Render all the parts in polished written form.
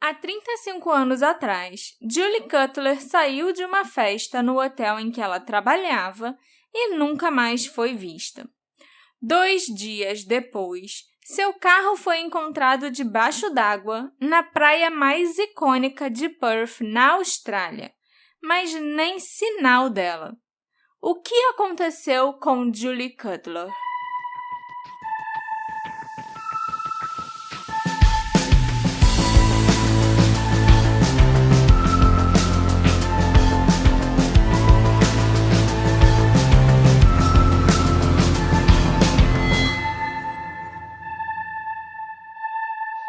Há 35 anos atrás, Julie Cutler saiu de uma festa no hotel em que ela trabalhava e nunca mais foi vista. 2 dias depois, seu carro foi encontrado debaixo d'água na praia mais icônica de Perth, na Austrália, mas nem sinal dela. O que aconteceu com Julie Cutler?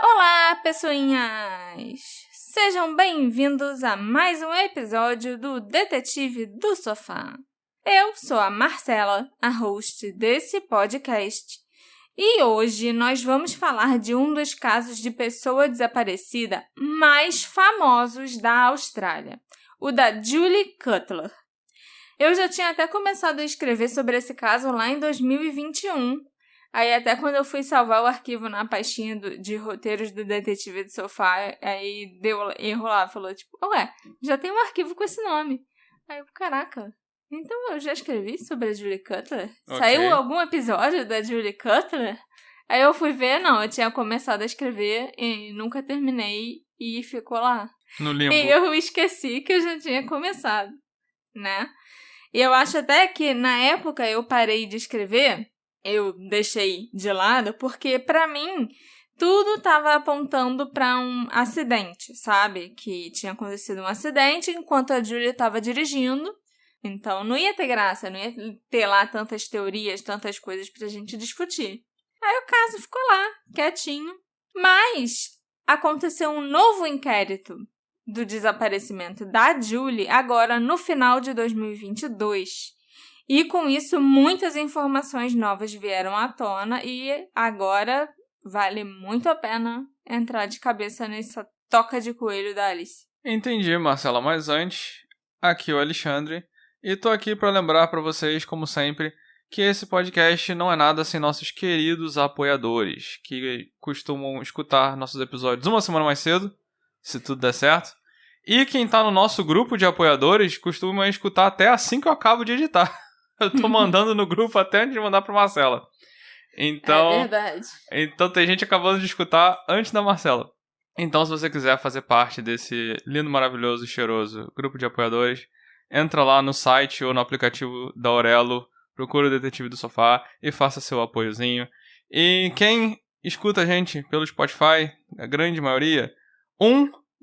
Olá, pessoinhas! Sejam bem-vindos a mais um episódio do Detetive do Sofá. Eu sou a Marcela, a host desse podcast, e hoje nós vamos falar de um dos casos de pessoa desaparecida mais famosos da Austrália, o da Julie Cutler. Eu já tinha até começado a escrever sobre esse caso lá em 2021, aí até quando eu fui salvar o arquivo na pastinha de roteiros do Detetive do Sofá, aí deu erro lá, falou tipo, ué, já tem um arquivo com esse nome. Aí eu, caraca, então eu já escrevi sobre a Julie Cutler? Okay. Saiu algum episódio da Julie Cutler? Aí eu fui ver, não, eu tinha começado a escrever e nunca terminei e ficou lá. No limbo. E eu esqueci que eu já tinha começado, né? E eu acho até que na época eu parei de escrever, eu deixei de lado, porque pra mim tudo estava apontando para um acidente, sabe? Que tinha acontecido um acidente enquanto a Julie estava dirigindo. Então não ia ter graça, não ia ter lá tantas teorias, tantas coisas pra gente discutir. Aí o caso ficou lá, quietinho. Mas aconteceu um novo inquérito do desaparecimento da Julie agora no final de 2022. E com isso, muitas informações novas vieram à tona e agora vale muito a pena entrar de cabeça nessa toca de coelho da Alice. Entendi, Marcela, mas antes, aqui é o Alexandre, e tô aqui para lembrar para vocês, como sempre, que esse podcast não é nada sem nossos queridos apoiadores, que costumam escutar nossos episódios uma semana mais cedo, se tudo der certo, e quem tá no nosso grupo de apoiadores costuma escutar até assim que eu acabo de editar. Eu tô mandando no grupo até antes de mandar pra Marcela. Então, é verdade. Então tem gente acabando de escutar antes da Marcela. Então, se você quiser fazer parte desse lindo, maravilhoso e cheiroso grupo de apoiadores, entra lá no site ou no aplicativo da Aurelo, procura o Detetive do Sofá e faça seu apoiozinho. E quem escuta a gente pelo Spotify, a grande maioria,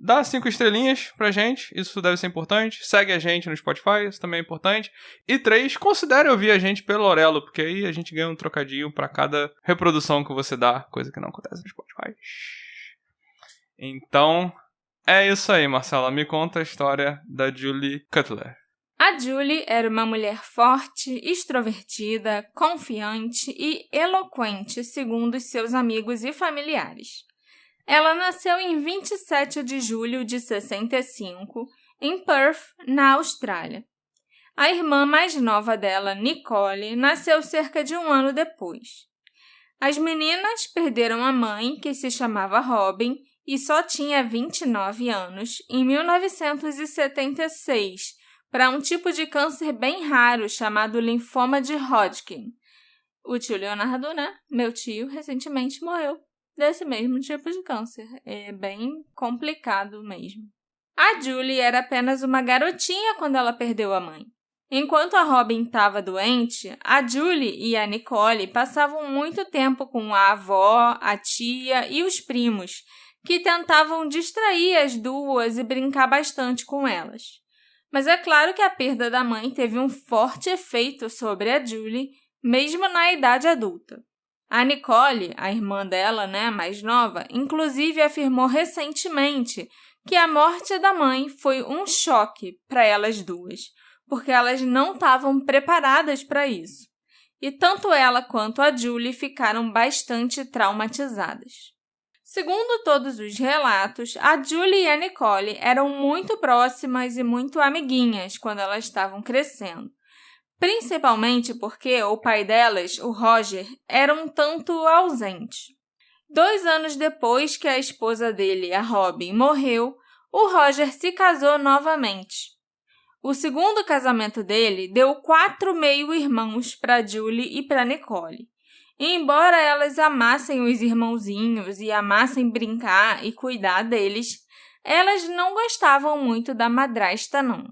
dá 5 estrelinhas pra gente, isso deve ser importante. Segue a gente no Spotify, isso também é importante. E 3, considere ouvir a gente pelo Aurelo, porque aí a gente ganha um trocadinho pra cada reprodução que você dá, coisa que não acontece no Spotify. Então, é isso aí, Marcela. Me conta a história da Julie Cutler. A Julie era uma mulher forte, extrovertida, confiante e eloquente, segundo os seus amigos e familiares. Ela nasceu em 27 de julho de 65, em Perth, na Austrália. A irmã mais nova dela, Nicole, nasceu cerca de 1 ano depois. As meninas perderam a mãe, que se chamava Robin, e só tinha 29 anos, em 1976, para um tipo de câncer bem raro chamado linfoma de Hodgkin. O tio Leonardo, né, meu tio, recentemente morreu desse mesmo tipo de câncer. É bem complicado mesmo. A Julie era apenas uma garotinha quando ela perdeu a mãe. Enquanto a Robin estava doente, a Julie e a Nicole passavam muito tempo com a avó, a tia e os primos, que tentavam distrair as duas e brincar bastante com elas. Mas é claro que a perda da mãe teve um forte efeito sobre a Julie, mesmo na idade adulta. A Nicole, a irmã dela, né, mais nova, inclusive afirmou recentemente que a morte da mãe foi um choque para elas duas, porque elas não estavam preparadas para isso. E tanto ela quanto a Julie ficaram bastante traumatizadas. Segundo todos os relatos, a Julie e a Nicole eram muito próximas e muito amiguinhas quando elas estavam crescendo. Principalmente porque o pai delas, o Roger, era um tanto ausente. 2 anos depois que a esposa dele, a Robin, morreu, o Roger se casou novamente. O segundo casamento dele deu 4 meio-irmãos para Julie e para Nicole. E embora elas amassem os irmãozinhos e amassem brincar e cuidar deles, elas não gostavam muito da madrasta, não.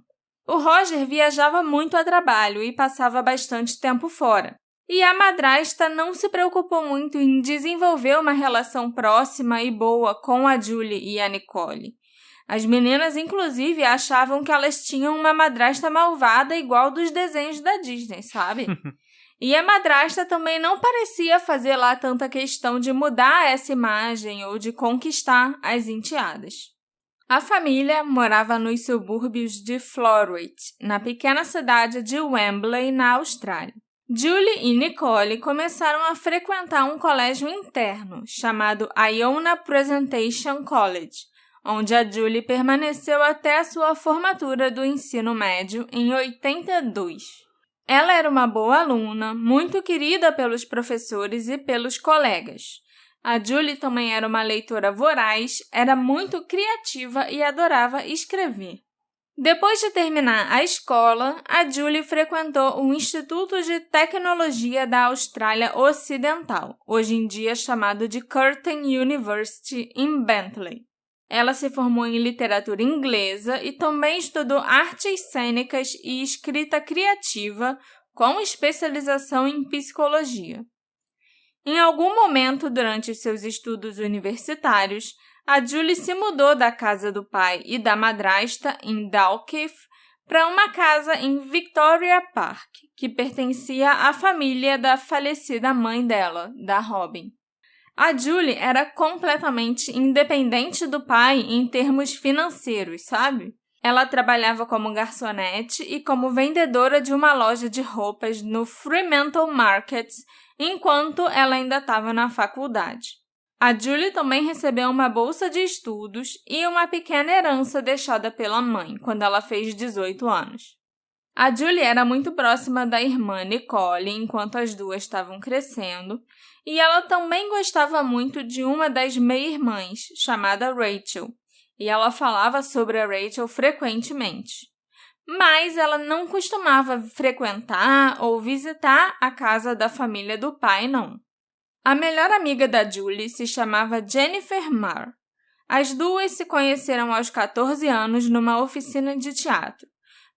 O Roger viajava muito a trabalho e passava bastante tempo fora. E a madrasta não se preocupou muito em desenvolver uma relação próxima e boa com a Julie e a Nicole. As meninas, inclusive, achavam que elas tinham uma madrasta malvada igual dos desenhos da Disney, sabe? E a madrasta também não parecia fazer lá tanta questão de mudar essa imagem ou de conquistar as enteadas. A família morava nos subúrbios de Floreat, na pequena cidade de Wembley, na Austrália. Julie e Nicole começaram a frequentar um colégio interno chamado Iona Presentation College, onde a Julie permaneceu até a sua formatura do ensino médio em 82. Ela era uma boa aluna, muito querida pelos professores e pelos colegas. A Julie também era uma leitora voraz, era muito criativa e adorava escrever. Depois de terminar a escola, a Julie frequentou o Instituto de Tecnologia da Austrália Ocidental, hoje em dia chamado de Curtin University, em Bentley. Ela se formou em literatura inglesa e também estudou artes cênicas e escrita criativa, com especialização em psicologia. Em algum momento durante seus estudos universitários, a Julie se mudou da casa do pai e da madrasta, em Dalkeith, para uma casa em Victoria Park, que pertencia à família da falecida mãe dela, da Robin. A Julie era completamente independente do pai em termos financeiros, sabe? Ela trabalhava como garçonete e como vendedora de uma loja de roupas no Fremantle Market, enquanto ela ainda estava na faculdade. A Julie também recebeu uma bolsa de estudos e uma pequena herança deixada pela mãe quando ela fez 18 anos. A Julie era muito próxima da irmã Nicole enquanto as duas estavam crescendo, e ela também gostava muito de uma das meia-irmãs, chamada Rachel, e ela falava sobre a Rachel frequentemente. Mas ela não costumava frequentar ou visitar a casa da família do pai, não. A melhor amiga da Julie se chamava Jennifer Marr. As duas se conheceram aos 14 anos numa oficina de teatro,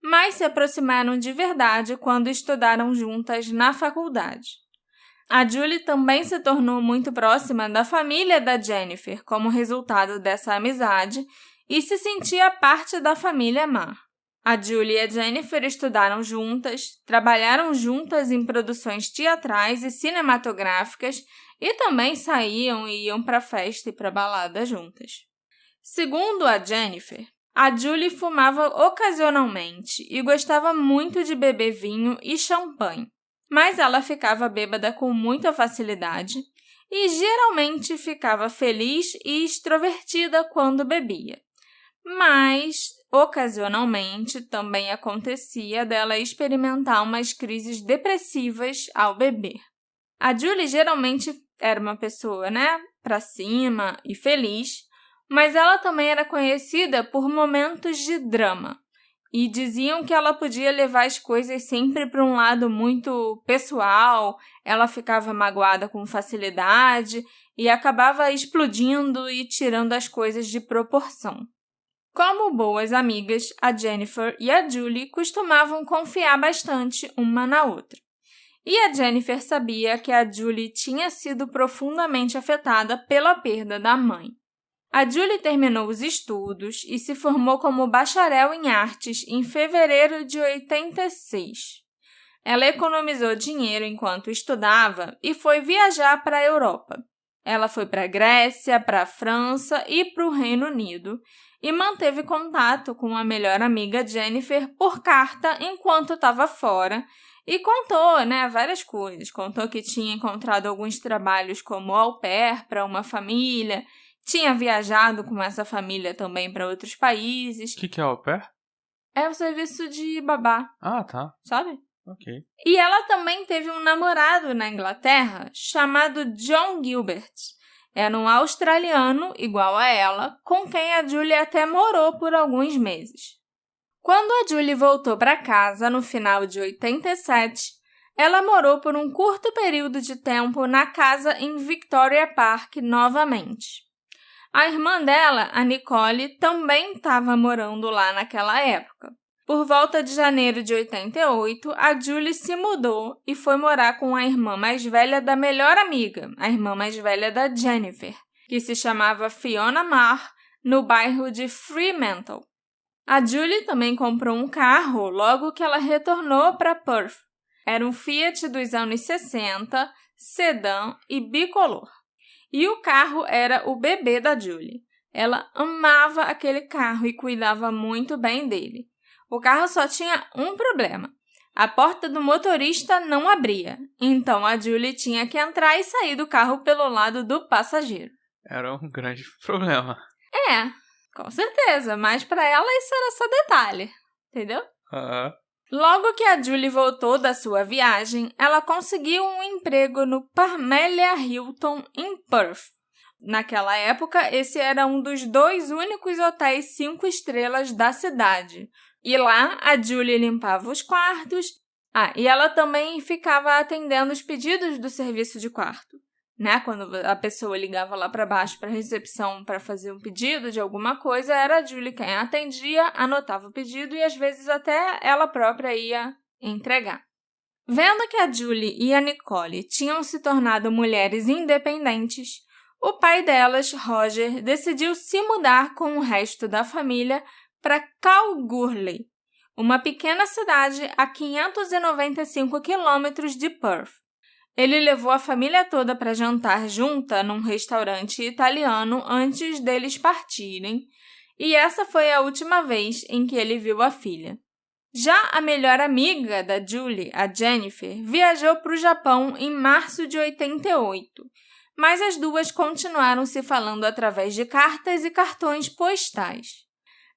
mas se aproximaram de verdade quando estudaram juntas na faculdade. A Julie também se tornou muito próxima da família da Jennifer como resultado dessa amizade e se sentia parte da família Marr. A Julie e a Jennifer estudaram juntas, trabalharam juntas em produções teatrais e cinematográficas e também saíam e iam para festa e para balada juntas. Segundo a Jennifer, a Julie fumava ocasionalmente e gostava muito de beber vinho e champanhe, mas ela ficava bêbada com muita facilidade e geralmente ficava feliz e extrovertida quando bebia. Mas, ocasionalmente, também acontecia dela experimentar umas crises depressivas ao beber. A Julie geralmente era uma pessoa, pra cima e feliz, mas ela também era conhecida por momentos de drama. E diziam que ela podia levar as coisas sempre para um lado muito pessoal, ela ficava magoada com facilidade e acabava explodindo e tirando as coisas de proporção. Como boas amigas, a Jennifer e a Julie costumavam confiar bastante uma na outra. E a Jennifer sabia que a Julie tinha sido profundamente afetada pela perda da mãe. A Julie terminou os estudos e se formou como bacharel em artes em fevereiro de 86. Ela economizou dinheiro enquanto estudava e foi viajar para a Europa. Ela foi para a Grécia, para a França e para o Reino Unido e manteve contato com a melhor amiga Jennifer por carta enquanto estava fora e contou, várias coisas. Contou que tinha encontrado alguns trabalhos como au pair para uma família, tinha viajado com essa família também para outros países. O que é au pair? É o serviço de babá. Ah, tá. Sabe? Ok. E ela também teve um namorado na Inglaterra chamado John Gilbert. Era um australiano, igual a ela, com quem a Julie até morou por alguns meses. Quando a Julie voltou para casa no final de 87, ela morou por um curto período de tempo na casa em Victoria Park novamente. A irmã dela, a Nicole, também estava morando lá naquela época. Por volta de janeiro de 88, a Julie se mudou e foi morar com a irmã mais velha da melhor amiga, a irmã mais velha da Jennifer, que se chamava Fiona Marr, no bairro de Fremantle. A Julie também comprou um carro logo que ela retornou para Perth. Era um Fiat dos anos 60, sedã e bicolor. E o carro era o bebê da Julie. Ela amava aquele carro e cuidava muito bem dele. O carro só tinha um problema. A porta do motorista não abria, então a Julie tinha que entrar e sair do carro pelo lado do passageiro. Era um grande problema. Com certeza, mas para ela isso era só detalhe, entendeu? Logo que a Julie voltou da sua viagem, ela conseguiu um emprego no Parmelia Hilton, em Perth. Naquela época, esse era um dos 2 únicos hotéis 5 estrelas da cidade. E lá, a Julie limpava os quartos. E ela também ficava atendendo os pedidos do serviço de quarto. Quando a pessoa ligava lá para baixo para a recepção para fazer um pedido de alguma coisa, era a Julie quem atendia, anotava o pedido e às vezes até ela própria ia entregar. Vendo que a Julie e a Nicole tinham se tornado mulheres independentes, o pai delas, Roger, decidiu se mudar com o resto da família para Kalgoorlie, uma pequena cidade a 595 quilômetros de Perth. Ele levou a família toda para jantar junta num restaurante italiano antes deles partirem, e essa foi a última vez em que ele viu a filha. Já a melhor amiga da Julie, a Jennifer, viajou para o Japão em março de 88, mas as duas continuaram se falando através de cartas e cartões postais.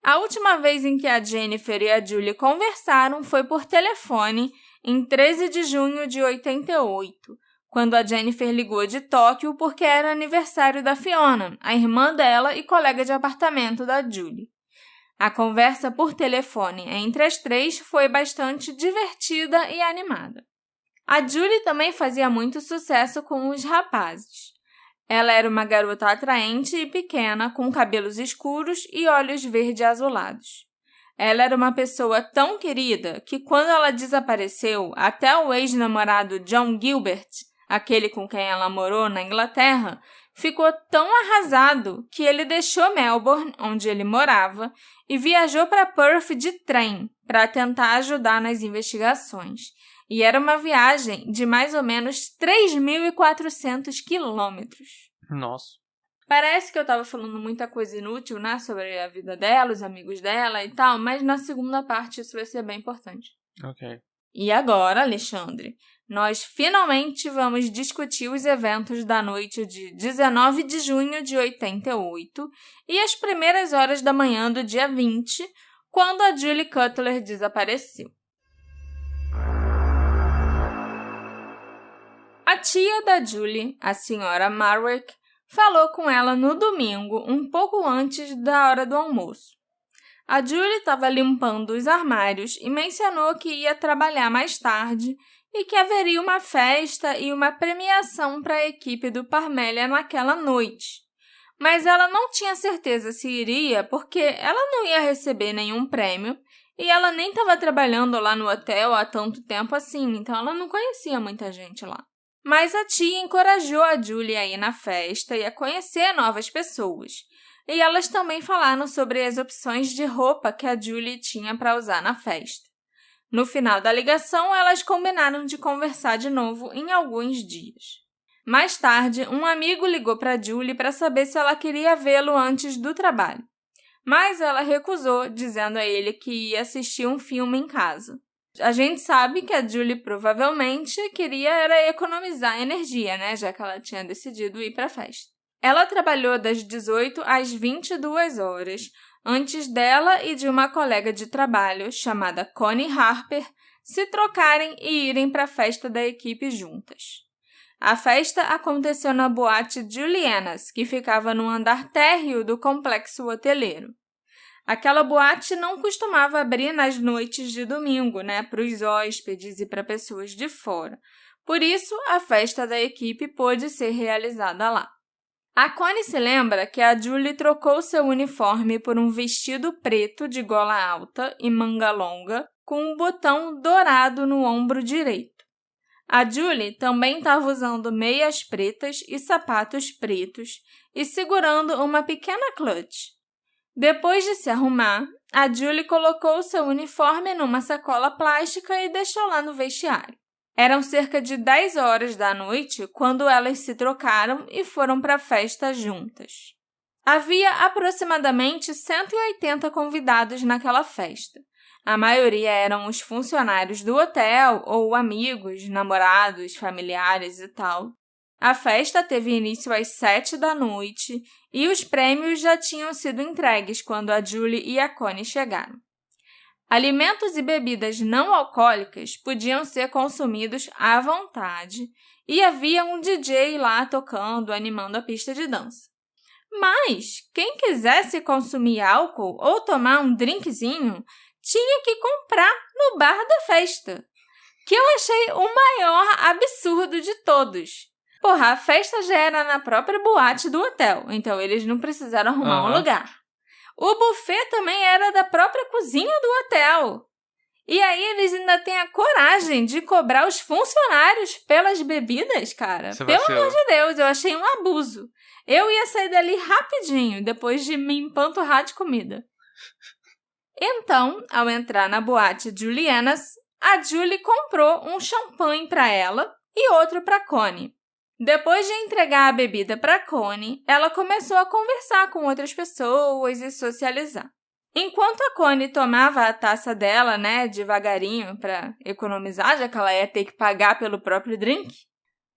A última vez em que a Jennifer e a Julie conversaram foi por telefone, em 13 de junho de 88, quando a Jennifer ligou de Tóquio porque era aniversário da Fiona, a irmã dela e colega de apartamento da Julie. A conversa por telefone entre as três foi bastante divertida e animada. A Julie também fazia muito sucesso com os rapazes. Ela era uma garota atraente e pequena, com cabelos escuros e olhos verde-azulados. Ela era uma pessoa tão querida que, quando ela desapareceu, até o ex-namorado John Gilbert, aquele com quem ela morou na Inglaterra, ficou tão arrasado que ele deixou Melbourne, onde ele morava, e viajou para Perth de trem para tentar ajudar nas investigações. E era uma viagem de mais ou menos 3.400 quilômetros. Nossa. Parece que eu estava falando muita coisa inútil, sobre a vida dela, os amigos dela e tal, mas na segunda parte isso vai ser bem importante. Ok. E agora, Alexandre, nós finalmente vamos discutir os eventos da noite de 19 de junho de 88 e as primeiras horas da manhã do dia 20, quando a Julie Cutler desapareceu. A tia da Julie, a senhora Marwick, falou com ela no domingo, um pouco antes da hora do almoço. A Julie estava limpando os armários e mencionou que ia trabalhar mais tarde e que haveria uma festa e uma premiação para a equipe do Parmelia naquela noite. Mas ela não tinha certeza se iria porque ela não ia receber nenhum prêmio e ela nem estava trabalhando lá no hotel há tanto tempo assim, então ela não conhecia muita gente lá. Mas a tia encorajou a Julie a ir na festa e a conhecer novas pessoas. E elas também falaram sobre as opções de roupa que a Julie tinha para usar na festa. No final da ligação, elas combinaram de conversar de novo em alguns dias. Mais tarde, um amigo ligou para Julie para saber se ela queria vê-lo antes do trabalho. Mas ela recusou, dizendo a ele que ia assistir um filme em casa. A gente sabe que a Julie provavelmente queria era economizar energia, já que ela tinha decidido ir para a festa. Ela trabalhou das 18 às 22 horas, antes dela e de uma colega de trabalho, chamada Connie Harper, se trocarem e irem para a festa da equipe juntas. A festa aconteceu na boate Juliana's, que ficava no andar térreo do complexo hoteleiro. Aquela boate não costumava abrir nas noites de domingo, para os hóspedes e para pessoas de fora. Por isso, a festa da equipe pôde ser realizada lá. A Connie se lembra que a Julie trocou seu uniforme por um vestido preto de gola alta e manga longa, com um botão dourado no ombro direito. A Julie também estava usando meias pretas e sapatos pretos e segurando uma pequena clutch. Depois de se arrumar, a Julie colocou seu uniforme numa sacola plástica e deixou lá no vestiário. Eram cerca de 10 horas da noite quando elas se trocaram e foram para a festa juntas. Havia aproximadamente 180 convidados naquela festa. A maioria eram os funcionários do hotel ou amigos, namorados, familiares e tal. A festa teve início às 7 da noite e os prêmios já tinham sido entregues quando a Julie e a Connie chegaram. Alimentos e bebidas não alcoólicas podiam ser consumidos à vontade e havia um DJ lá tocando, animando a pista de dança. Mas quem quisesse consumir álcool ou tomar um drinkzinho tinha que comprar no bar da festa, que eu achei o maior absurdo de todos. Porra, a festa já era na própria boate do hotel, então eles não precisaram arrumar um lugar. O buffet também era da própria cozinha do hotel. E aí eles ainda têm a coragem de cobrar os funcionários pelas bebidas, cara. Pelo amor de Deus, eu achei um abuso. Eu ia sair dali rapidinho, depois de me empanturrar de comida. Então, ao entrar na boate Juliana's, a Julie comprou um champanhe para ela e outro para Connie. Depois de entregar a bebida para Connie, ela começou a conversar com outras pessoas e socializar. Enquanto a Connie tomava a taça dela, devagarinho para economizar, já que ela ia ter que pagar pelo próprio drink,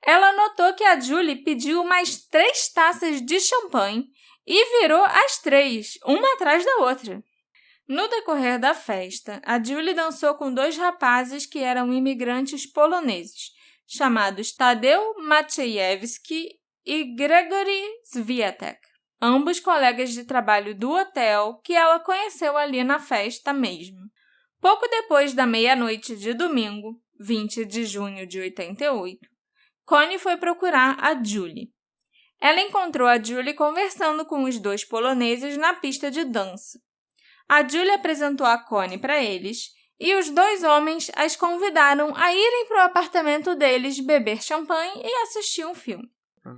ela notou que a Julie pediu mais 3 taças de champanhe e virou as 3, uma atrás da outra. No decorrer da festa, a Julie dançou com 2 rapazes que eram imigrantes poloneses, chamados Tadeusz Maciejewski e Gregory Swiatek, ambos colegas de trabalho do hotel que ela conheceu ali na festa mesmo. Pouco depois da meia-noite de domingo, 20 de junho de 88, Connie foi procurar a Julie. Ela encontrou a Julie conversando com os 2 poloneses na pista de dança. A Julie apresentou a Connie para eles e os 2 homens as convidaram a irem para o apartamento deles beber champanhe e assistir um filme.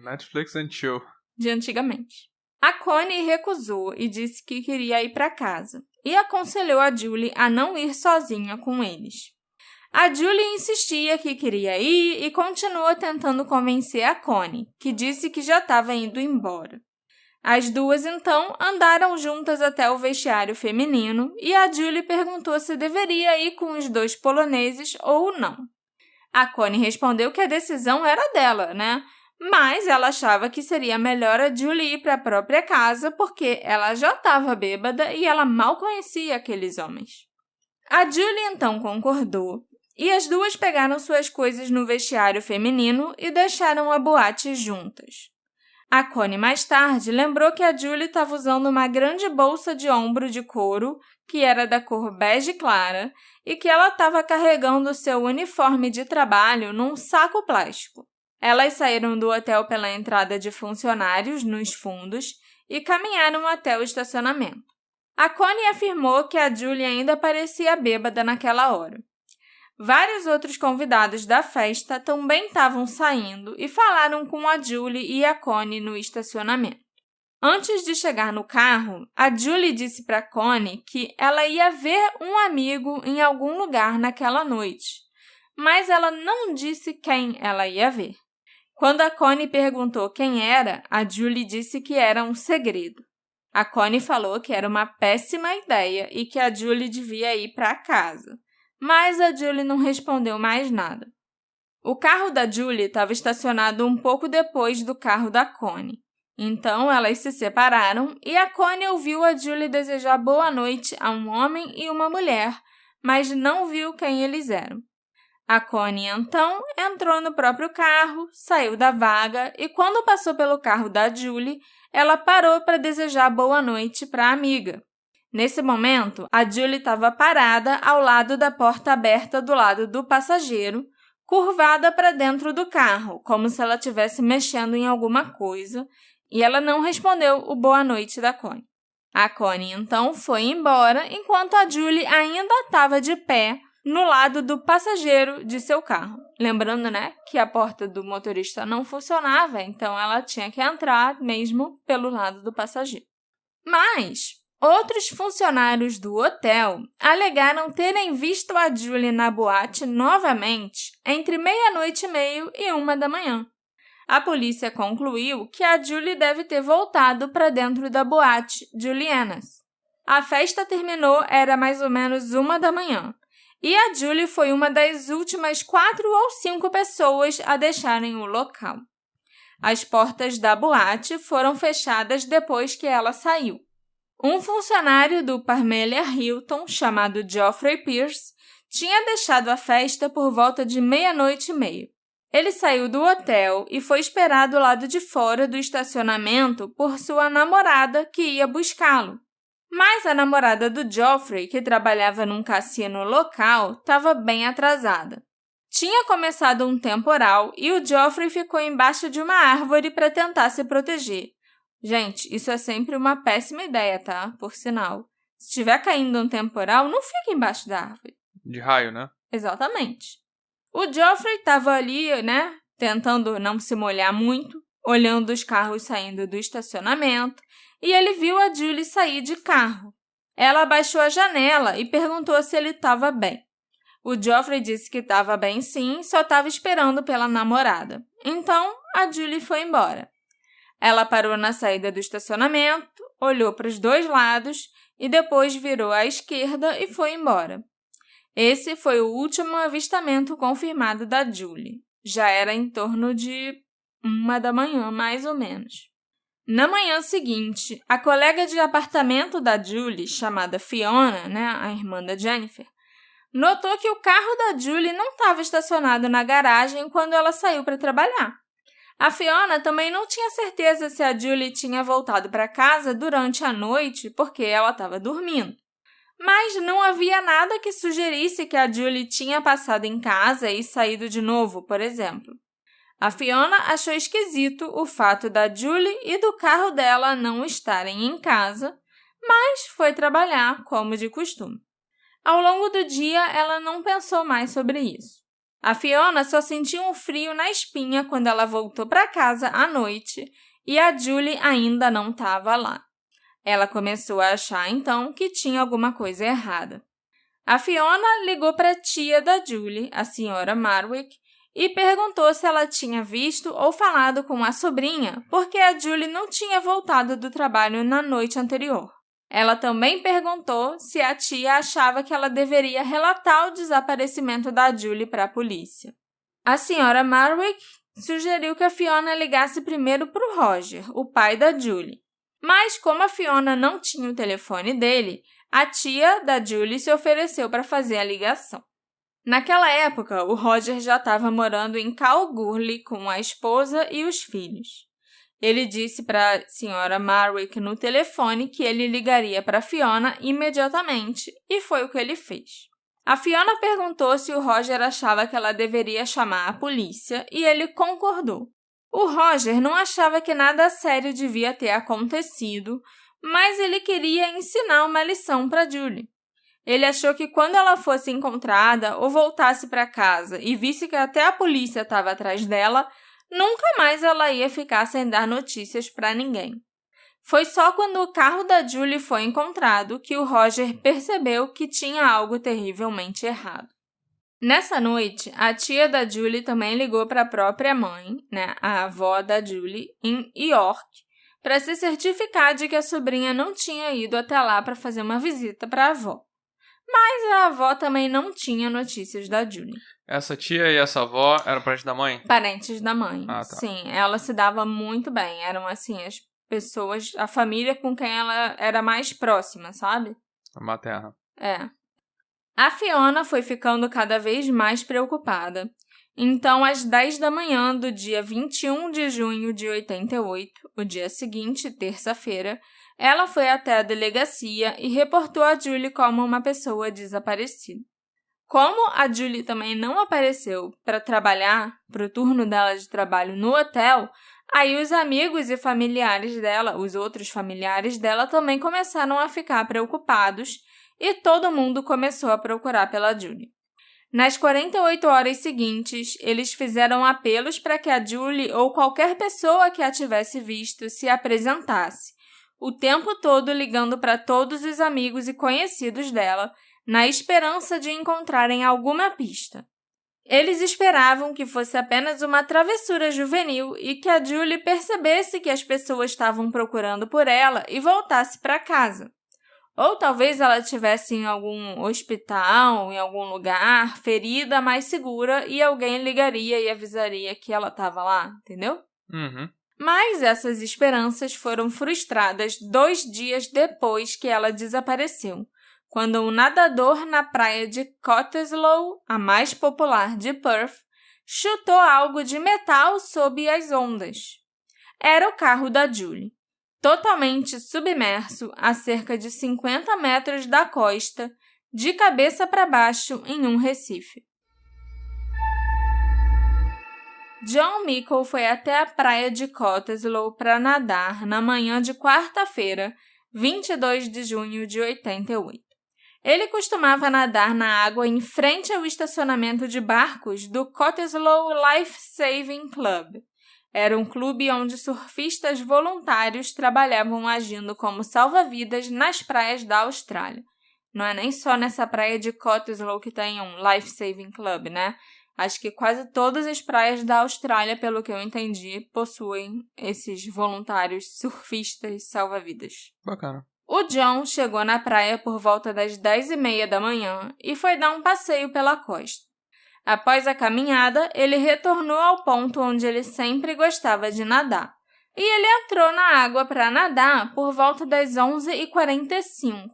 Netflix and chill. De antigamente. A Connie recusou e disse que queria ir para casa e aconselhou a Julie a não ir sozinha com eles. A Julie insistia que queria ir e continuou tentando convencer a Connie, que disse que já estava indo embora. As duas, então, andaram juntas até o vestiário feminino e a Julie perguntou se deveria ir com os 2 poloneses ou não. A Connie respondeu que a decisão era dela, Mas ela achava que seria melhor a Julie ir para a própria casa porque ela já estava bêbada e ela mal conhecia aqueles homens. A Julie, então, concordou e as duas pegaram suas coisas no vestiário feminino e deixaram a boate juntas. A Connie, mais tarde, lembrou que a Julie estava usando uma grande bolsa de ombro de couro, que era da cor bege clara, e que ela estava carregando seu uniforme de trabalho num saco plástico. Elas saíram do hotel pela entrada de funcionários, nos fundos, e caminharam até o estacionamento. A Connie afirmou que a Julie ainda parecia bêbada naquela hora. Vários outros convidados da festa também estavam saindo e falaram com a Julie e a Connie no estacionamento. Antes de chegar no carro, a Julie disse para Connie que ela ia ver um amigo em algum lugar naquela noite, mas ela não disse quem ela ia ver. Quando a Connie perguntou quem era, a Julie disse que era um segredo. A Connie falou que era uma péssima ideia e que a Julie devia ir para casa. Mas a Julie não respondeu mais nada. O carro da Julie estava estacionado um pouco depois do carro da Connie. Então, elas se separaram e a Connie ouviu a Julie desejar boa noite a um homem e uma mulher, mas não viu quem eles eram. A Connie, então, entrou no próprio carro, saiu da vaga e, quando passou pelo carro da Julie, ela parou para desejar boa noite para a amiga. Nesse momento, a Julie estava parada ao lado da porta aberta do lado do passageiro, curvada para dentro do carro, como se ela estivesse mexendo em alguma coisa, e ela não respondeu o boa noite da Connie. A Connie, então, foi embora, enquanto a Julie ainda estava de pé no lado do passageiro de seu carro. Lembrando, que a porta do motorista não funcionava, então ela tinha que entrar mesmo pelo lado do passageiro. Mas outros funcionários do hotel alegaram terem visto a Julie na boate novamente entre 00:30 e 1h. A polícia concluiu que a Julie deve ter voltado para dentro da boate Juliana's. A festa terminou, era mais ou menos 1h, e a Julie foi uma das últimas 4 ou 5 pessoas a deixarem o local. As portas da boate foram fechadas depois que ela saiu. Um funcionário do Parmelia Hilton, chamado Geoffrey Pierce, tinha deixado a festa por volta de 00:30. Ele saiu do hotel e foi esperar do lado de fora do estacionamento por sua namorada, que ia buscá-lo. Mas a namorada do Geoffrey, que trabalhava num cassino local, estava bem atrasada. Tinha começado um temporal e o Geoffrey ficou embaixo de uma árvore para tentar se proteger. Gente, isso é sempre uma péssima ideia, tá? Por sinal. Se estiver caindo um temporal, não fique embaixo da árvore. De raio, né? Exatamente. O Geoffrey estava ali, tentando não se molhar muito, olhando os carros saindo do estacionamento, e ele viu a Julie sair de carro. Ela abaixou a janela e perguntou se ele estava bem. O Geoffrey disse que estava bem sim, só estava esperando pela namorada. Então, a Julie foi embora. Ela parou na saída do estacionamento, olhou para os dois lados e depois virou à esquerda e foi embora. Esse foi o último avistamento confirmado da Julie. Já era em torno de 1h, mais ou menos. Na manhã seguinte, a colega de apartamento da Julie, chamada Fiona, a irmã da Jennifer, notou que o carro da Julie não estava estacionado na garagem quando ela saiu para trabalhar. A Fiona também não tinha certeza se a Julie tinha voltado para casa durante a noite porque ela estava dormindo. Mas não havia nada que sugerisse que a Julie tinha passado em casa e saído de novo, por exemplo. A Fiona achou esquisito o fato da Julie e do carro dela não estarem em casa, mas foi trabalhar como de costume. Ao longo do dia, ela não pensou mais sobre isso. A Fiona só sentiu um frio na espinha quando ela voltou para casa à noite e a Julie ainda não estava lá. Ela começou a achar, então, que tinha alguma coisa errada. A Fiona ligou para a tia da Julie, a senhora Marwick, e perguntou se ela tinha visto ou falado com a sobrinha, porque a Julie não tinha voltado do trabalho na noite anterior. Ela também perguntou se a tia achava que ela deveria relatar o desaparecimento da Julie para a polícia. A senhora Marwick sugeriu que a Fiona ligasse primeiro para o Roger, o pai da Julie. Mas, como a Fiona não tinha o telefone dele, a tia da Julie se ofereceu para fazer a ligação. Naquela época, o Roger já estava morando em Kalgoorlie com a esposa e os filhos. Ele disse para a senhora Marwick no telefone que ele ligaria para a Fiona imediatamente, e foi o que ele fez. A Fiona perguntou se o Roger achava que ela deveria chamar a polícia e ele concordou. O Roger não achava que nada sério devia ter acontecido, mas ele queria ensinar uma lição para Julie. Ele achou que quando ela fosse encontrada ou voltasse para casa e visse que até a polícia estava atrás dela, nunca mais ela ia ficar sem dar notícias para ninguém. Foi só quando o carro da Julie foi encontrado que o Roger percebeu que tinha algo terrivelmente errado. Nessa noite, a tia da Julie também ligou para a própria mãe, a avó da Julie, em York, para se certificar de que a sobrinha não tinha ido até lá para fazer uma visita para a avó. Mas a avó também não tinha notícias da Julie. Essa tia e essa avó eram parentes da mãe? Parentes da mãe, tá. Sim. Ela se dava muito bem. Eram, assim, as pessoas, a família com quem ela era mais próxima, sabe? A materna. É. A Fiona foi ficando cada vez mais preocupada. Então, às 10 da manhã do dia 21 de junho de 88, o dia seguinte, terça-feira, ela foi até a delegacia e reportou a Julie como uma pessoa desaparecida. Como a Julie também não apareceu para trabalhar, para o turno dela de trabalho no hotel, aí os amigos e familiares dela, os outros familiares dela, também começaram a ficar preocupados e todo mundo começou a procurar pela Julie. Nas 48 horas seguintes, eles fizeram apelos para que a Julie ou qualquer pessoa que a tivesse visto se apresentasse, o tempo todo ligando para todos os amigos e conhecidos dela, na esperança de encontrarem alguma pista. Eles esperavam que fosse apenas uma travessura juvenil e que a Julie percebesse que as pessoas estavam procurando por ela e voltasse para casa. Ou talvez ela estivesse em algum hospital, em algum lugar, ferida, mais segura, e alguém ligaria e avisaria que ela estava lá, entendeu? Mas essas esperanças foram frustradas 2 dias depois que ela desapareceu, quando um nadador na praia de Cottesloe, a mais popular de Perth, chutou algo de metal sob as ondas. Era o carro da Julie, totalmente submerso a cerca de 50 metros da costa, de cabeça para baixo em um recife. John Meikle foi até a praia de Cottesloe para nadar na manhã de quarta-feira, 22 de junho de 88. Ele costumava nadar na água em frente ao estacionamento de barcos do Cottesloe Life Saving Club. Era um clube onde surfistas voluntários trabalhavam agindo como salva-vidas nas praias da Austrália. Não é nem só nessa praia de Cottesloe que tem um Life Saving Club, né? Acho que quase todas as praias da Austrália, pelo que eu entendi, possuem esses voluntários surfistas salva-vidas. Bacana. O John chegou na praia por volta das 10h30 da manhã e foi dar um passeio pela costa. Após a caminhada, ele retornou ao ponto onde ele sempre gostava de nadar. E ele entrou na água para nadar por volta das 11h45.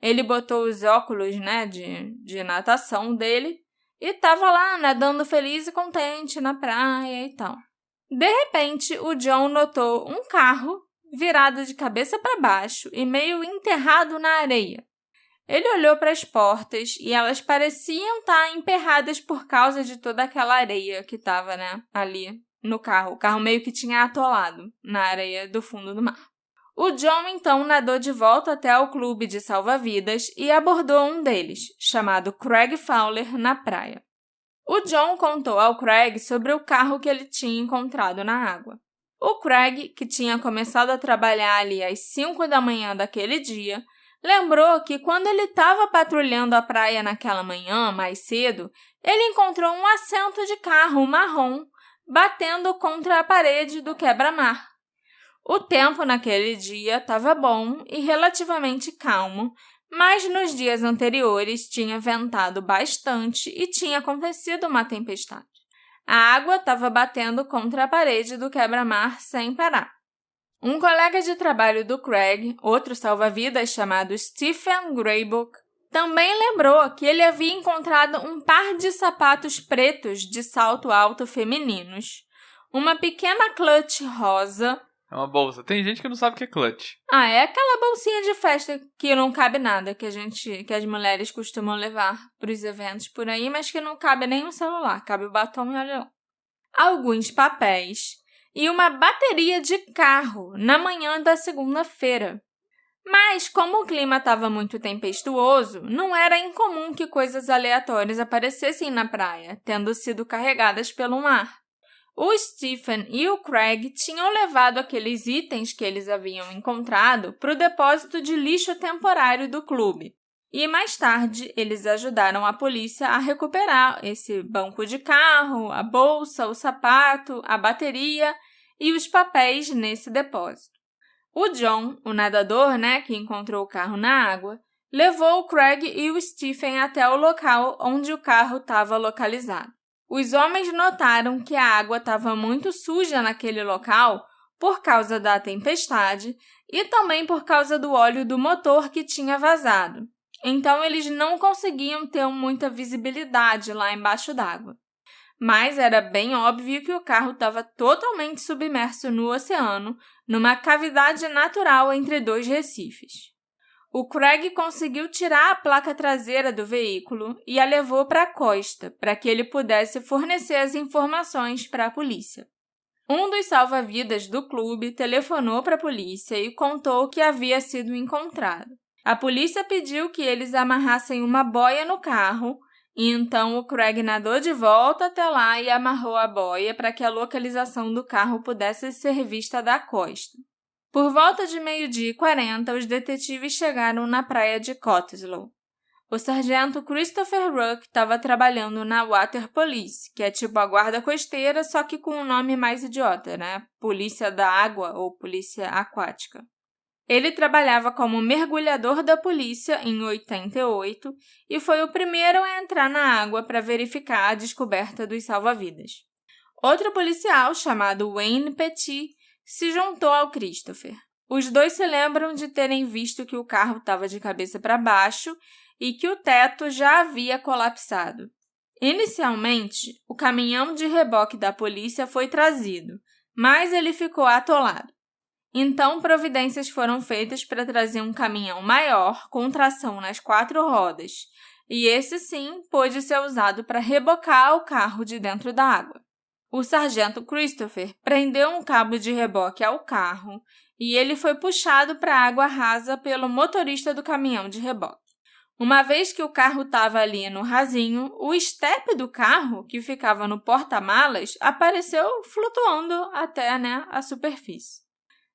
Ele botou os óculos, de natação dele e estava lá nadando feliz e contente na praia e tal. De repente, o John notou um carro virado de cabeça para baixo e meio enterrado na areia. Ele olhou para as portas e elas pareciam estar emperradas por causa de toda aquela areia que estava, ali no carro. O carro meio que tinha atolado na areia do fundo do mar. O John, então, nadou de volta até ao clube de salva-vidas e abordou um deles, chamado Craig Fowler, na praia. O John contou ao Craig sobre o carro que ele tinha encontrado na água. O Craig, que tinha começado a trabalhar ali às 5 da manhã daquele dia, lembrou que quando ele estava patrulhando a praia naquela manhã, mais cedo, ele encontrou um assento de carro marrom batendo contra a parede do quebra-mar. O tempo naquele dia estava bom e relativamente calmo, mas nos dias anteriores tinha ventado bastante e tinha acontecido uma tempestade. A água estava batendo contra a parede do quebra-mar sem parar. Um colega de trabalho do Craig, outro salva-vidas chamado Stephen Graybook, também lembrou que ele havia encontrado um par de sapatos pretos de salto alto femininos, uma pequena clutch rosa. É uma bolsa. Tem gente que não sabe o que é clutch. É aquela bolsinha de festa que não cabe nada, que as mulheres costumam levar para os eventos por aí, mas que não cabe nem um celular, cabe o batom e olha lá. Alguns papéis e uma bateria de carro na manhã da segunda-feira. Mas, como o clima estava muito tempestuoso, não era incomum que coisas aleatórias aparecessem na praia, tendo sido carregadas pelo mar. O Stephen e o Craig tinham levado aqueles itens que eles haviam encontrado para o depósito de lixo temporário do clube. E mais tarde, eles ajudaram a polícia a recuperar esse banco de carro, a bolsa, o sapato, a bateria e os papéis nesse depósito. O John, o nadador, que encontrou o carro na água, levou o Craig e o Stephen até o local onde o carro estava localizado. Os homens notaram que a água estava muito suja naquele local por causa da tempestade e também por causa do óleo do motor que tinha vazado. então eles não conseguiam ter muita visibilidade lá embaixo d'água. Mas era bem óbvio que o carro estava totalmente submerso no oceano, numa cavidade natural entre dois recifes. O Craig conseguiu tirar a placa traseira do veículo e a levou para a costa, para que ele pudesse fornecer as informações para a polícia. Um dos salva-vidas do clube telefonou para a polícia e contou que havia sido encontrado. A polícia pediu que eles amarrassem uma boia no carro, e então o Craig nadou de volta até lá e amarrou a boia para que a localização do carro pudesse ser vista da costa. Por volta de 12h40, os detetives chegaram na praia de Cottesloe. O sargento Christopher Ruck estava trabalhando na Water Police, que é tipo a guarda costeira, só que com um nome mais idiota, né? Polícia da água ou polícia aquática. Ele trabalhava como mergulhador da polícia em 88 e foi o primeiro a entrar na água para verificar a descoberta dos salva-vidas. Outro policial, chamado Wayne Petit, se juntou ao Christopher. Os dois se lembram de terem visto que o carro estava de cabeça para baixo e que o teto já havia colapsado. Inicialmente, o caminhão de reboque da polícia foi trazido, mas ele ficou atolado. Então, providências foram feitas para trazer um caminhão maior com tração nas 4 rodas, e esse sim pôde ser usado para rebocar o carro de dentro da água. O sargento Christopher prendeu um cabo de reboque ao carro e ele foi puxado para a água rasa pelo motorista do caminhão de reboque. Uma vez que o carro estava ali no rasinho, o estepe do carro, que ficava no porta-malas, apareceu flutuando até a superfície.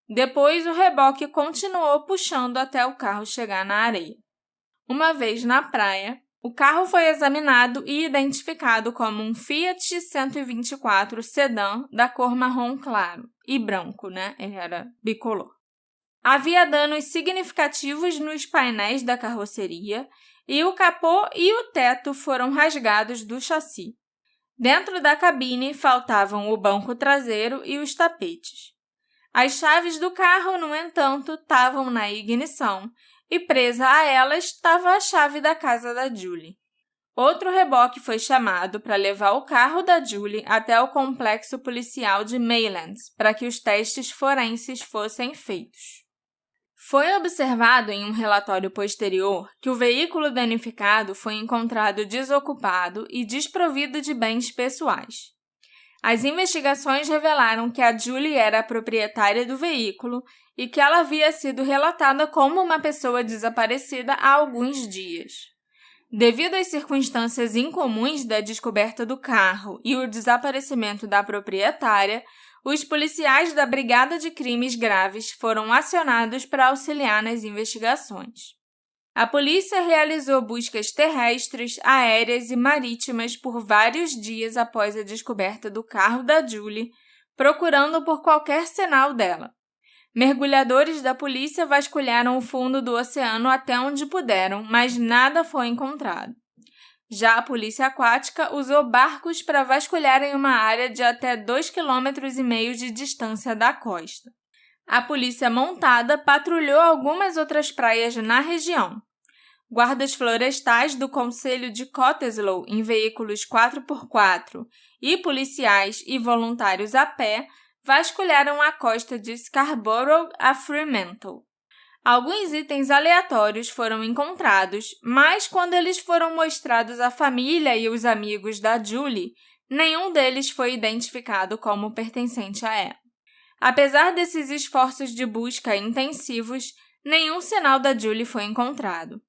Depois, o reboque continuou puxando até o carro chegar na areia. Uma vez na praia, o carro foi examinado e identificado como um Fiat 124 sedã da cor marrom claro e branco, Ele era bicolor. Havia danos significativos nos painéis da carroceria e o capô e o teto foram rasgados do chassi. Dentro da cabine faltavam o banco traseiro e os tapetes. As chaves do carro, no entanto, estavam na ignição e presa a elas estava a chave da casa da Julie. Outro reboque foi chamado para levar o carro da Julie até o complexo policial de Maylands para que os testes forenses fossem feitos. Foi observado em um relatório posterior que o veículo danificado foi encontrado desocupado e desprovido de bens pessoais. As investigações revelaram que a Julie era a proprietária do veículo e que ela havia sido relatada como uma pessoa desaparecida há alguns dias. Devido às circunstâncias incomuns da descoberta do carro e o desaparecimento da proprietária, os policiais da Brigada de Crimes Graves foram acionados para auxiliar nas investigações. A polícia realizou buscas terrestres, aéreas e marítimas por vários dias após a descoberta do carro da Julie, procurando por qualquer sinal dela. Mergulhadores da polícia vasculharam o fundo do oceano até onde puderam, mas nada foi encontrado. Já a polícia aquática usou barcos para vasculharem uma área de até 2,5 km de distância da costa. A polícia montada patrulhou algumas outras praias na região. Guardas florestais do Conselho de Cottesloe em veículos 4x4 e policiais e voluntários a pé vasculharam a costa de Scarborough a Fremantle. Alguns itens aleatórios foram encontrados, mas quando eles foram mostrados à família e os amigos da Julie, nenhum deles foi identificado como pertencente a ela. Apesar desses esforços de busca intensivos, nenhum sinal da Julie foi encontrado.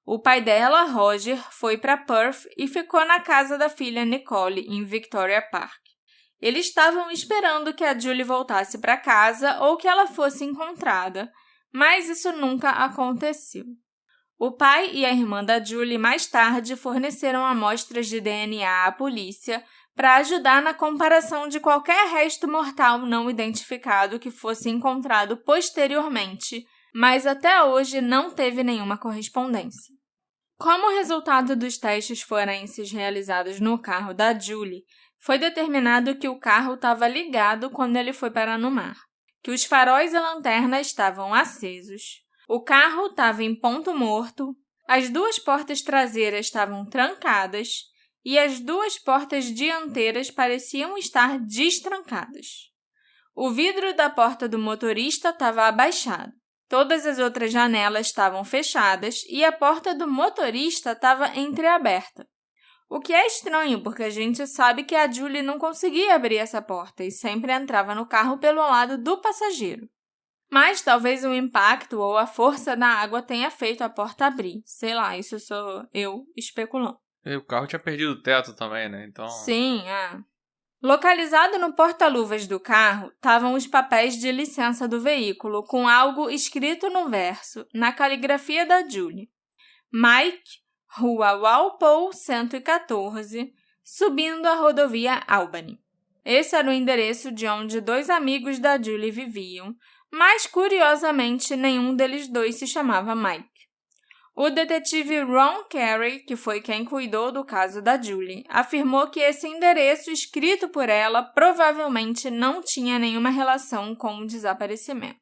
O pai dela, Roger, foi para Perth e ficou na casa da filha Nicole, em Victoria Park. Eles estavam esperando que a Julie voltasse para casa ou que ela fosse encontrada, mas isso nunca aconteceu. O pai e a irmã da Julie mais tarde forneceram amostras de DNA à polícia para ajudar na comparação de qualquer resto mortal não identificado que fosse encontrado posteriormente, mas até hoje não teve nenhuma correspondência. Como resultado dos testes forenses realizados no carro da Julie, foi determinado que o carro estava ligado quando ele foi parar no mar, que os faróis e lanternas estavam acesos, o carro estava em ponto morto, As 2 portas traseiras estavam trancadas e as 2 portas dianteiras pareciam estar destrancadas. O vidro da porta do motorista estava abaixado. Todas as outras janelas estavam fechadas e a porta do motorista estava entreaberta. O que é estranho, porque a gente sabe que a Julie não conseguia abrir essa porta e sempre entrava no carro pelo lado do passageiro. Mas talvez o impacto ou a força da água tenha feito a porta abrir. Sei lá, isso sou eu especulando. E o carro tinha perdido o teto também, né? Então... Sim, Localizado no porta-luvas do carro estavam os papéis de licença do veículo com algo escrito no verso, na caligrafia da Julie. Mike, Rua Walpole 114, subindo a rodovia Albany. Esse era o endereço de onde 2 amigos da Julie viviam, mas, curiosamente, nenhum deles 2 se chamava Mike. O detetive Ron Carey, que foi quem cuidou do caso da Julie, afirmou que esse endereço escrito por ela provavelmente não tinha nenhuma relação com o desaparecimento.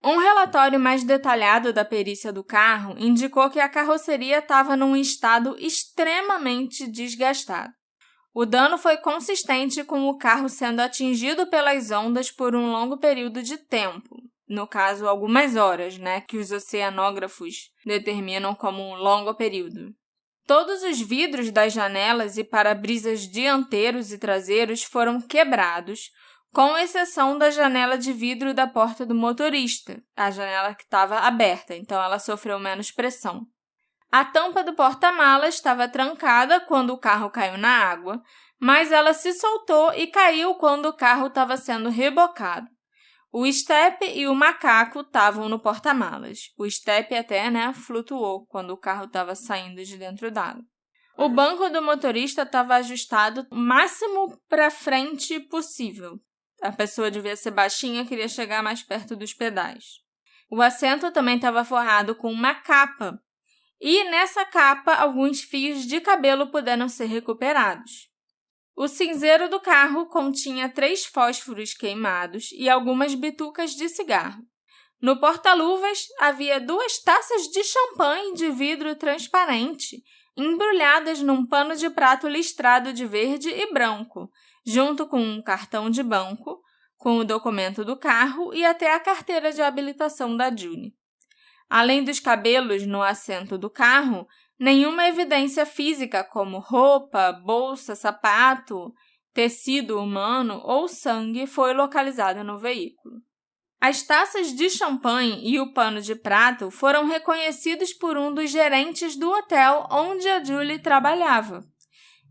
Um relatório mais detalhado da perícia do carro indicou que a carroceria estava num estado extremamente desgastado. O dano foi consistente com o carro sendo atingido pelas ondas por um longo período de tempo, no caso, algumas horas, que os oceanógrafos determinam como um longo período. Todos os vidros das janelas e para-brisas dianteiros e traseiros foram quebrados, com exceção da janela de vidro da porta do motorista, a janela que estava aberta, então ela sofreu menos pressão. A tampa do porta-malas estava trancada quando o carro caiu na água, mas ela se soltou e caiu quando o carro estava sendo rebocado. O estepe e o macaco estavam no porta-malas. O estepe até, flutuou quando o carro estava saindo de dentro d'água. O banco do motorista estava ajustado o máximo para frente possível. A pessoa devia ser baixinha, queria chegar mais perto dos pedais. O assento também estava forrado com uma capa. E nessa capa, alguns fios de cabelo puderam ser recuperados. O cinzeiro do carro continha 3 fósforos queimados e algumas bitucas de cigarro. No porta-luvas, havia 2 taças de champanhe de vidro transparente, embrulhadas num pano de prato listrado de verde e branco, junto com um cartão de banco, com o documento do carro e até a carteira de habilitação da Julie. Além dos cabelos no assento do carro, nenhuma evidência física como roupa, bolsa, sapato, tecido humano ou sangue foi localizada no veículo. As taças de champanhe e o pano de prato foram reconhecidos por um dos gerentes do hotel onde a Julie trabalhava.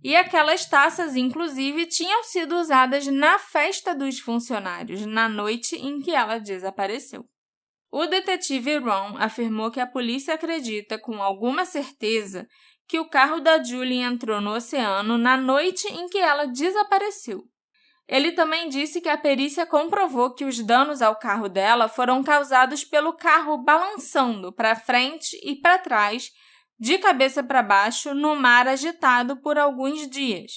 E aquelas taças, inclusive, tinham sido usadas na festa dos funcionários, na noite em que ela desapareceu. O detetive Ron afirmou que a polícia acredita com alguma certeza que o carro da Julie entrou no oceano na noite em que ela desapareceu. Ele também disse que a perícia comprovou que os danos ao carro dela foram causados pelo carro balançando para frente e para trás, de cabeça para baixo, no mar agitado por alguns dias,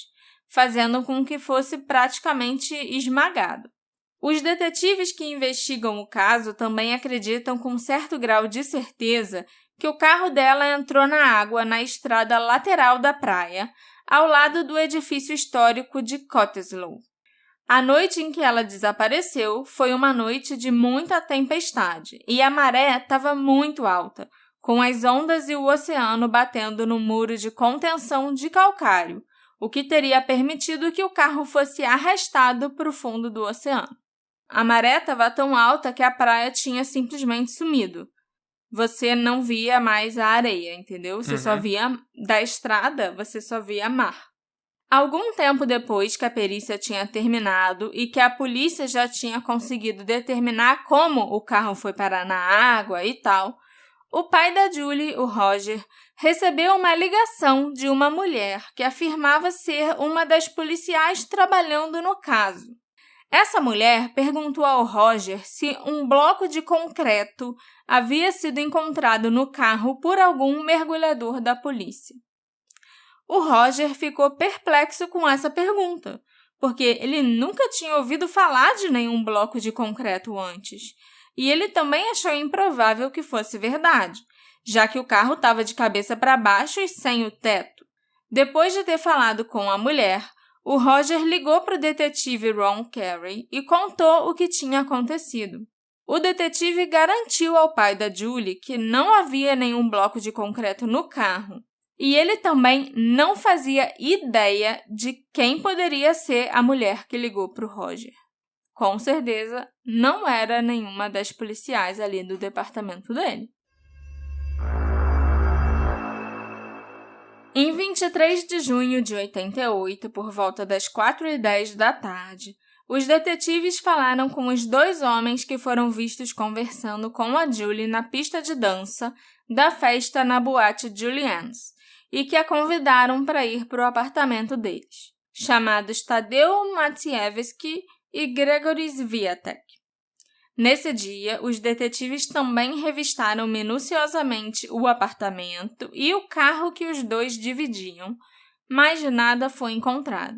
fazendo com que fosse praticamente esmagado. Os detetives que investigam o caso também acreditam com certo grau de certeza que o carro dela entrou na água na estrada lateral da praia, ao lado do edifício histórico de Cottesloe. A noite em que ela desapareceu foi uma noite de muita tempestade e a maré estava muito alta, com as ondas e o oceano batendo no muro de contenção de calcário, o que teria permitido que o carro fosse arrastado para o fundo do oceano. A maré estava tão alta que a praia tinha simplesmente sumido. Você não via mais a areia, entendeu? Você só via da estrada, você só via mar. Algum tempo depois que a perícia tinha terminado e que a polícia já tinha conseguido determinar como o carro foi parar na água e tal, o pai da Julie, o Roger, recebeu uma ligação de uma mulher que afirmava ser uma das policiais trabalhando no caso. Essa mulher perguntou ao Roger se um bloco de concreto havia sido encontrado no carro por algum mergulhador da polícia. O Roger ficou perplexo com essa pergunta, porque ele nunca tinha ouvido falar de nenhum bloco de concreto antes, e ele também achou improvável que fosse verdade. já que o carro estava de cabeça para baixo e sem o teto. Depois de ter falado com a mulher, o Roger ligou para o detetive Ron Carey e contou o que tinha acontecido. O detetive garantiu ao pai da Julie que não havia nenhum bloco de concreto no carro e ele também não fazia ideia de quem poderia ser a mulher que ligou para o Roger. Com certeza, não era nenhuma das policiais ali do departamento dele. Em 23 de junho de 88, por volta das 4h10 da tarde, os detetives falaram com os 2 homens que foram vistos conversando com a Julie na pista de dança da festa na boate Julian's e que a convidaram para ir para o apartamento deles, chamados Tadeusz Maciejewski e Gregory Swiatek. Nesse dia, os detetives também revistaram minuciosamente o apartamento e o carro que os 2 dividiam, mas nada foi encontrado.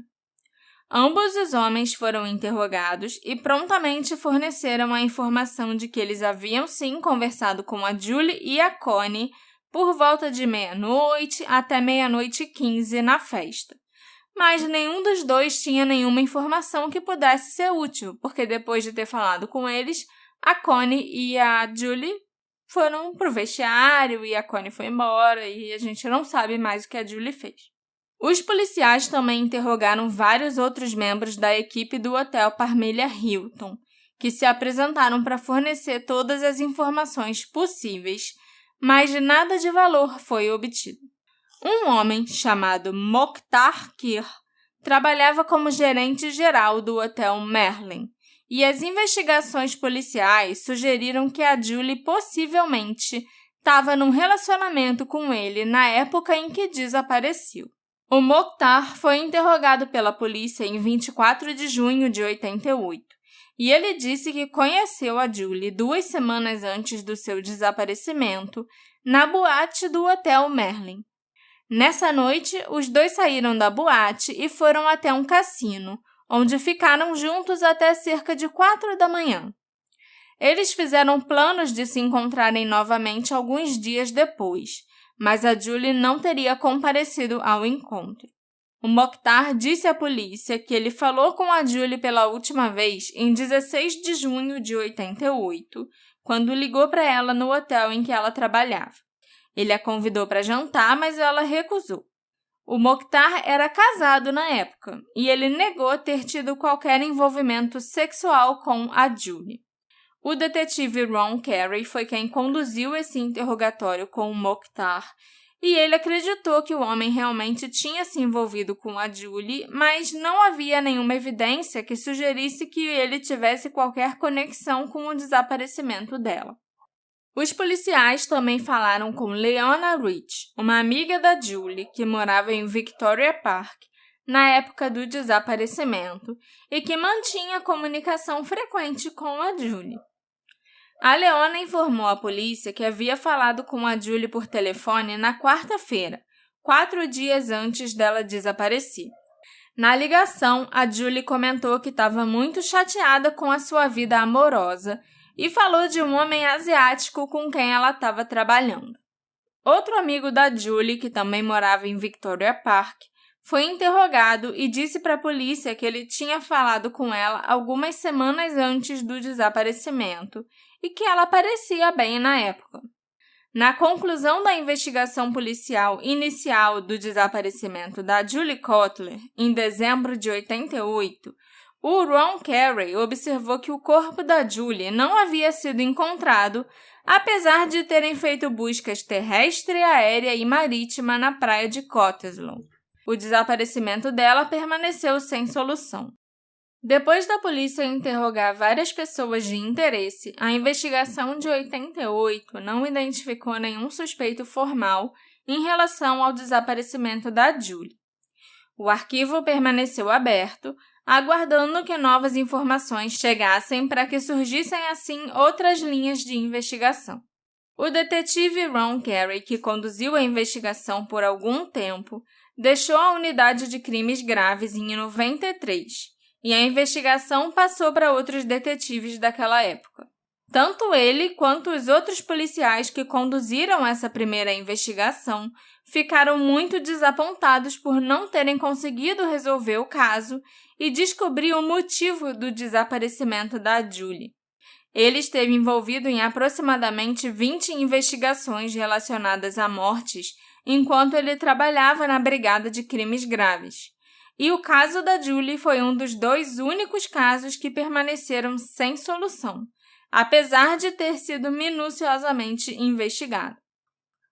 Ambos os homens foram interrogados e prontamente forneceram a informação de que eles haviam sim conversado com a Julie e a Connie por volta de meia-noite até 00h15 na festa. Mas nenhum dos 2 tinha nenhuma informação que pudesse ser útil, porque depois de ter falado com eles, a Connie e a Julie foram pro vestiário e a Connie foi embora e a gente não sabe mais o que a Julie fez. Os policiais também interrogaram vários outros membros da equipe do Hotel Parmelia Hilton, que se apresentaram para fornecer todas as informações possíveis, mas nada de valor foi obtido. Um homem chamado Mokhtar Kir trabalhava como gerente geral do Hotel Merlin, e as investigações policiais sugeriram que a Julie possivelmente estava num relacionamento com ele na época em que desapareceu. O Mokhtar foi interrogado pela polícia em 24 de junho de 88, e ele disse que conheceu a Julie 2 semanas antes do seu desaparecimento na boate do Hotel Merlin. Nessa noite, os 2 saíram da boate e foram até um cassino, onde ficaram juntos até cerca de 4 da manhã. Eles fizeram planos de se encontrarem novamente alguns dias depois, mas a Julie não teria comparecido ao encontro. O Mokhtar disse à polícia que ele falou com a Julie pela última vez em 16 de junho de 88, quando ligou para ela no hotel em que ela trabalhava. Ele a convidou para jantar, mas ela recusou. O Mokhtar era casado na época e ele negou ter tido qualquer envolvimento sexual com a Julie. O detetive Ron Carey foi quem conduziu esse interrogatório com o Mokhtar e ele acreditou que o homem realmente tinha se envolvido com a Julie, mas não havia nenhuma evidência que sugerisse que ele tivesse qualquer conexão com o desaparecimento dela. Os policiais também falaram com Leona Rich, uma amiga da Julie que morava em Victoria Park na época do desaparecimento e que mantinha comunicação frequente com a Julie. A Leona informou à polícia que havia falado com a Julie por telefone na quarta-feira, 4 dias antes dela desaparecer. Na ligação, a Julie comentou que estava muito chateada com a sua vida amorosa e falou de um homem asiático com quem ela estava trabalhando. Outro amigo da Julie, que também morava em Victoria Park, foi interrogado e disse para a polícia que ele tinha falado com ela algumas semanas antes do desaparecimento e que ela parecia bem na época. Na conclusão da investigação policial inicial do desaparecimento da Julie Cutler, em dezembro de 88, o Ron Carey observou que o corpo da Julie não havia sido encontrado, apesar de terem feito buscas terrestre, aérea e marítima na praia de Cottesloe. O desaparecimento dela permaneceu sem solução. Depois da polícia interrogar várias pessoas de interesse, a investigação de 88 não identificou nenhum suspeito formal em relação ao desaparecimento da Julie. O arquivo permaneceu aberto, aguardando que novas informações chegassem para que surgissem assim outras linhas de investigação. O detetive Ron Carey, que conduziu a investigação por algum tempo, deixou a unidade de crimes graves em 93 e a investigação passou para outros detetives daquela época. Tanto ele quanto os outros policiais que conduziram essa primeira investigação ficaram muito desapontados por não terem conseguido resolver o caso e descobrir o motivo do desaparecimento da Julie. Ele esteve envolvido em aproximadamente 20 investigações relacionadas a mortes enquanto ele trabalhava na Brigada de Crimes Graves. E o caso da Julie foi um dos 2 únicos casos que permaneceram sem solução, apesar de ter sido minuciosamente investigado.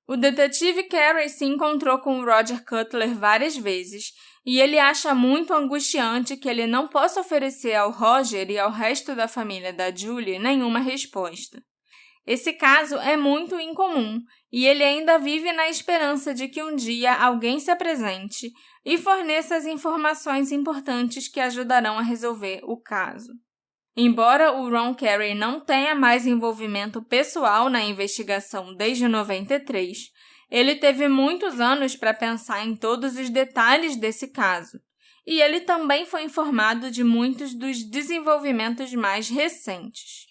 O detetive Carey se encontrou com o Roger Cutler várias vezes e ele acha muito angustiante que ele não possa oferecer ao Roger e ao resto da família da Julie nenhuma resposta. Esse caso é muito incomum e ele ainda vive na esperança de que um dia alguém se apresente e forneça as informações importantes que ajudarão a resolver o caso. Embora o Ron Carey não tenha mais envolvimento pessoal na investigação desde 93, ele teve muitos anos para pensar em todos os detalhes desse caso, e ele também foi informado de muitos dos desenvolvimentos mais recentes.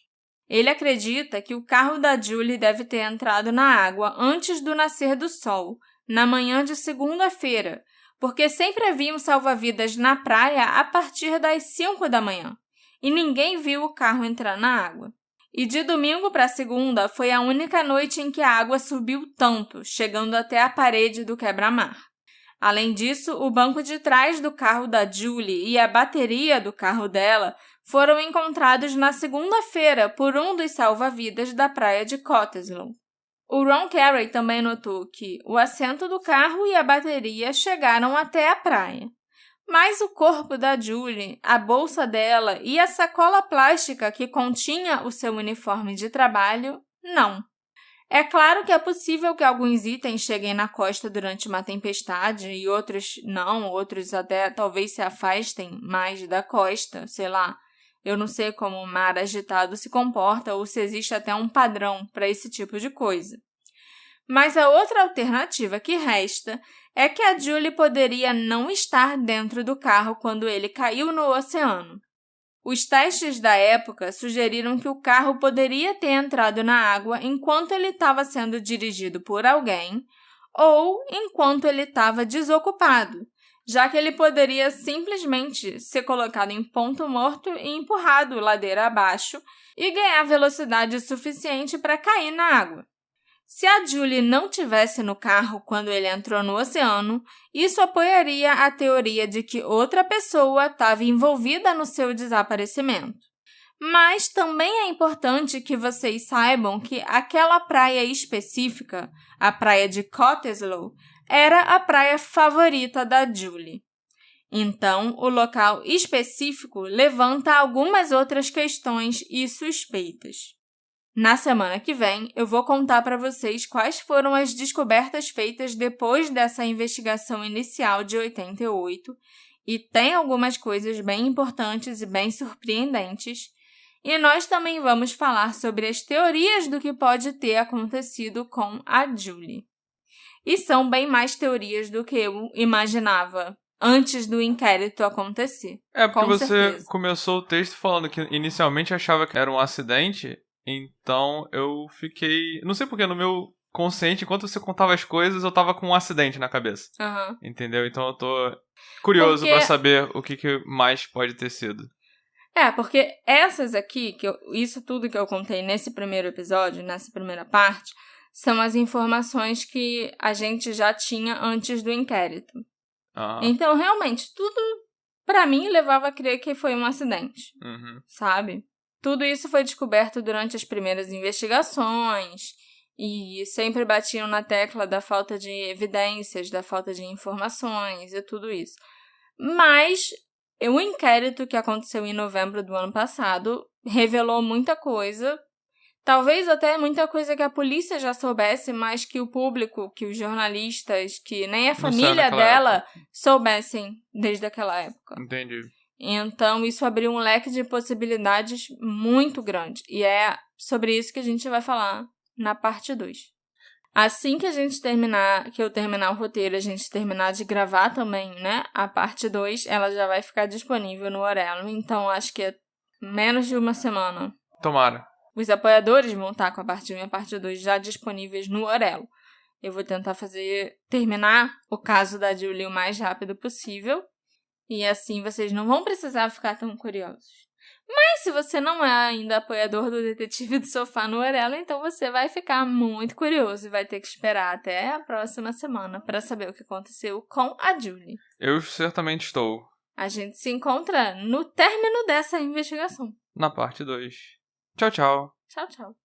Ele acredita que o carro da Julie deve ter entrado na água antes do nascer do sol, na manhã de segunda-feira, porque sempre havia um salva-vidas na praia a partir das 5 da manhã. E ninguém viu o carro entrar na água. E de domingo para segunda foi a única noite em que a água subiu tanto, chegando até a parede do quebra-mar. Além disso, o banco de trás do carro da Julie e a bateria do carro dela foram encontrados na segunda-feira por um dos salva-vidas da praia de Cottesloe. O Ron Carey também notou que o assento do carro e a bateria chegaram até a praia. Mas o corpo da Julie, a bolsa dela e a sacola plástica que continha o seu uniforme de trabalho, não. É claro que é possível que alguns itens cheguem na costa durante uma tempestade e outros não, outros até talvez se afastem mais da costa, sei lá. Eu não sei como o mar agitado se comporta ou se existe até um padrão para esse tipo de coisa. Mas a outra alternativa que resta é que a Julie poderia não estar dentro do carro quando ele caiu no oceano. Os testes da época sugeriram que o carro poderia ter entrado na água enquanto ele estava sendo dirigido por alguém ou enquanto ele estava desocupado, já que ele poderia simplesmente ser colocado em ponto morto e empurrado ladeira abaixo e ganhar velocidade suficiente para cair na água. Se a Julie não tivesse no carro quando ele entrou no oceano, isso apoiaria a teoria de que outra pessoa estava envolvida no seu desaparecimento. Mas também é importante que vocês saibam que aquela praia específica, a praia de Cottesloe, era a praia favorita da Julie. Então, o local específico levanta algumas outras questões e suspeitas. Na semana que vem, eu vou contar para vocês quais foram as descobertas feitas depois dessa investigação inicial de 88, e tem algumas coisas bem importantes e bem surpreendentes, e nós também vamos falar sobre as teorias do que pode ter acontecido com a Julie. E são bem mais teorias do que eu imaginava antes do inquérito acontecer. É, porque com você certeza. começou o texto falando que inicialmente achava que era um acidente, então eu fiquei... Não sei porque no meu consciente, enquanto você contava as coisas, eu tava com um acidente na cabeça. Uhum. Entendeu? Então eu tô curioso Porque... pra saber o que mais pode ter sido. Porque essas aqui, isso tudo que eu contei nesse primeiro episódio, nessa primeira parte, são as informações que a gente já tinha antes do inquérito. Ah. Então, realmente, tudo, pra mim, levava a crer que foi um acidente, sabe? Tudo isso foi descoberto durante as primeiras investigações e sempre batiam na tecla da falta de evidências, da falta de informações e tudo isso. Mas o inquérito que aconteceu em novembro do ano passado revelou muita coisa, talvez até muita coisa que a polícia já soubesse, mas que o público, que os jornalistas, que nem a família dela soubessem desde aquela época. Entendi. Então, isso abriu um leque de possibilidades muito grande. E é sobre isso que a gente vai falar na parte 2. Assim que eu terminar o roteiro, a gente terminar de gravar também, né? A parte 2, ela já vai ficar disponível no Orelo. Então, acho que é menos de uma semana. Tomara. Os apoiadores vão estar com a parte 1 e a parte 2 já disponíveis no Orelo. Eu vou tentar terminar o caso da Julie o mais rápido possível. E assim vocês não vão precisar ficar tão curiosos. Mas se você não é ainda apoiador do Detetive do Sofá no Orelo, então você vai ficar muito curioso e vai ter que esperar até a próxima semana para saber o que aconteceu com a Julie. Eu certamente estou. A gente se encontra no término dessa investigação. Na parte 2. Tchau, tchau. Tchau, tchau.